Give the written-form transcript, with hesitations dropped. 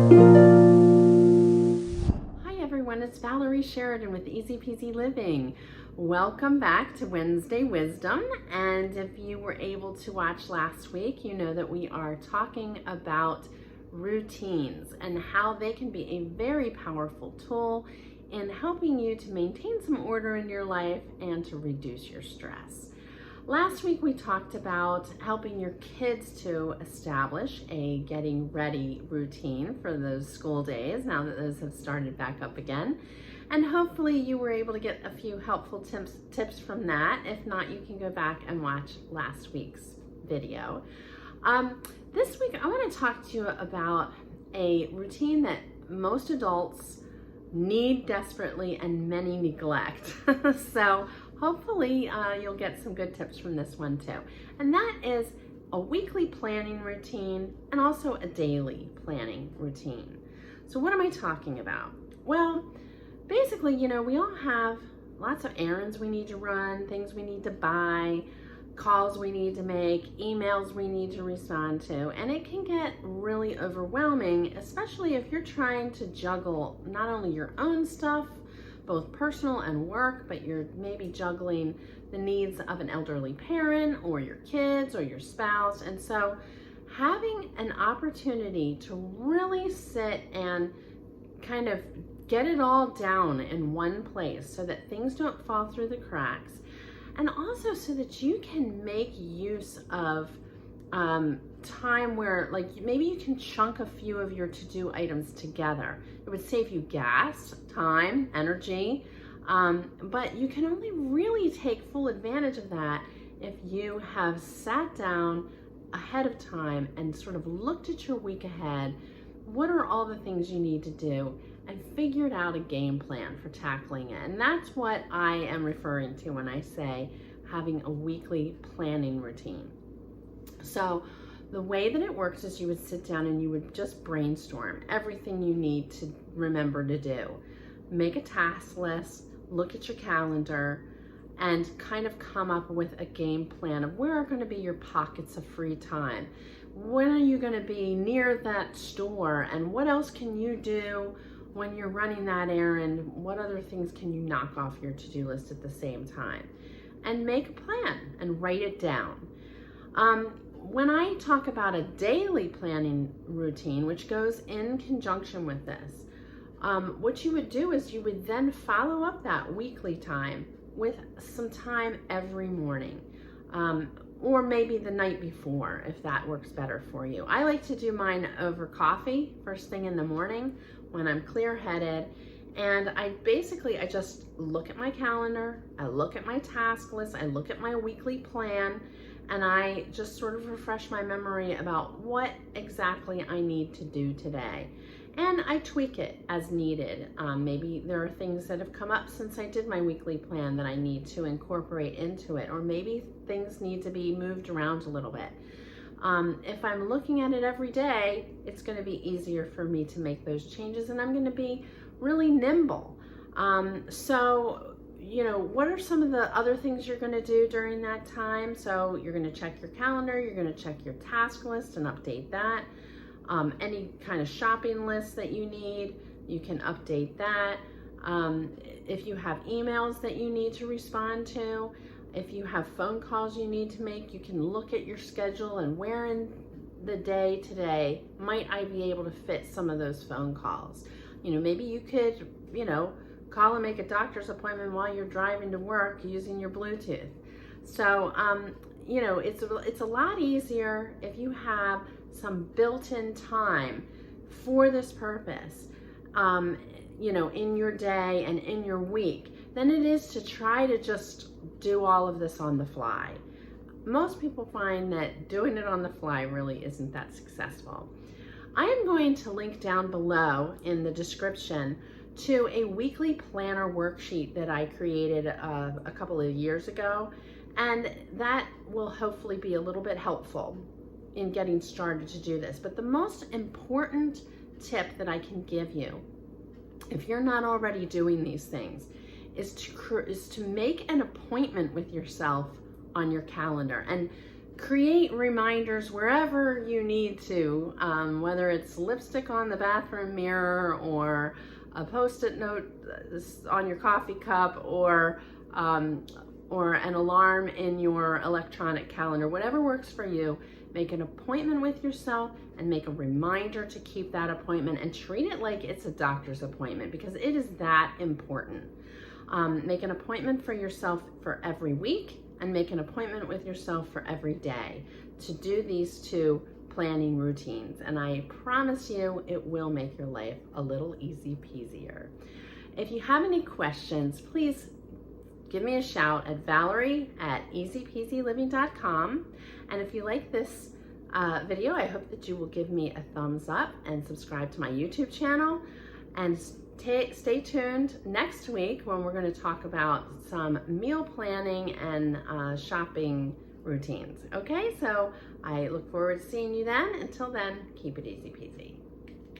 Hi everyone, it's Valerie Sheridan with Easy Peasy Living. Welcome back to Wednesday Wisdom. And if you were able to watch last week, you know that we are talking about routines and how they can be a very powerful tool in helping you to maintain some order in your life and to reduce your stress. Last week we talked about helping your kids to establish a getting ready routine for those school days now that those have started back up again. And hopefully you were able to get a few helpful tips from that. If not, you can go back and watch last week's video. This week I want to talk to you about a routine that most adults need desperately and many neglect. So hopefully you'll get some good tips from this one too. And that is a weekly planning routine and also a daily planning routine. So what am I talking about? Well, basically, you know, we all have lots of errands we need to run, things we need to buy, calls we need to make, emails we need to respond to, and it can get really overwhelming, especially if you're trying to juggle not only your own stuff, both personal and work, but you're maybe juggling the needs of an elderly parent or your kids or your spouse. And so having an opportunity to really sit and kind of get it all down in one place so that things don't fall through the cracks, and also so that you can make use of time where, like, maybe you can chunk a few of your to-do items together. It would save you gas, time, energy, but you can only really take full advantage of that if you have sat down ahead of time and sort of looked at your week ahead. What are all the things you need to do, and figured out a game plan for tackling it. And that's what I am referring to when I say having a weekly planning routine. So the way that it works is you would sit down and you would just brainstorm everything you need to remember to do. Make a task list, look at your calendar, and kind of come up with a game plan of where are going to be your pockets of free time. When are you going to be near that store, and what else can you do when you're running that errand? What other things can you knock off your to-do list at the same time? And make a plan and write it down. When I talk about a daily planning routine, which goes in conjunction with this, what you would do is you would then follow up that weekly time with some time every morning, or maybe the night before, if that works better for you. I like to do mine over coffee first thing in the morning when I'm clear-headed, and I just look at my calendar, I look at my task list, I look at my weekly plan, and I just sort of refresh my memory about what exactly I need to do today. And I tweak it as needed. Maybe there are things that have come up since I did my weekly plan that I need to incorporate into it, or maybe things need to be moved around a little bit. If I'm looking at it every day, it's going to be easier for me to make those changes, and I'm going to be really nimble. So, you know, what are some of the other things you're going to do during that time? So you're going to check your calendar, you're going to check your task list and update that. Any kind of shopping list that you need, you can update that. If you have emails that you need to respond to, if you have phone calls you need to make, you can look at your schedule and where in the day today might I be able to fit some of those phone calls. You know, maybe you could, you know, call and make a doctor's appointment while you're driving to work using your Bluetooth. So, you know, it's a lot easier if you have some built-in time for this purpose, you know, in your day and in your week, than it is to try to just do all of this on the fly. Most people find that doing it on the fly really isn't that successful. I am going to link down below in the description to a weekly planner worksheet that I created a couple of years ago, and that will hopefully be a little bit helpful in getting started to do this. But the most important tip that I can give you, if you're not already doing these things, is to make an appointment with yourself on your calendar. And create reminders wherever you need to, whether it's lipstick on the bathroom mirror or a post-it note on your coffee cup or an alarm in your electronic calendar. Whatever works for you, make an appointment with yourself and make a reminder to keep that appointment and treat it like it's a doctor's appointment, because it is that important. Make an appointment for yourself for every week and make an appointment with yourself for every day to do these 2 planning routines. And I promise you, it will make your life a little easy peasier. If you have any questions, please give me a shout at Valerie@easypeasyliving.com. And if you like this video, I hope that you will give me a thumbs up and subscribe to my YouTube channel. And stay tuned next week when we're going to talk about some meal planning and shopping routines. Okay, so I look forward to seeing you then. Until then, keep it easy peasy.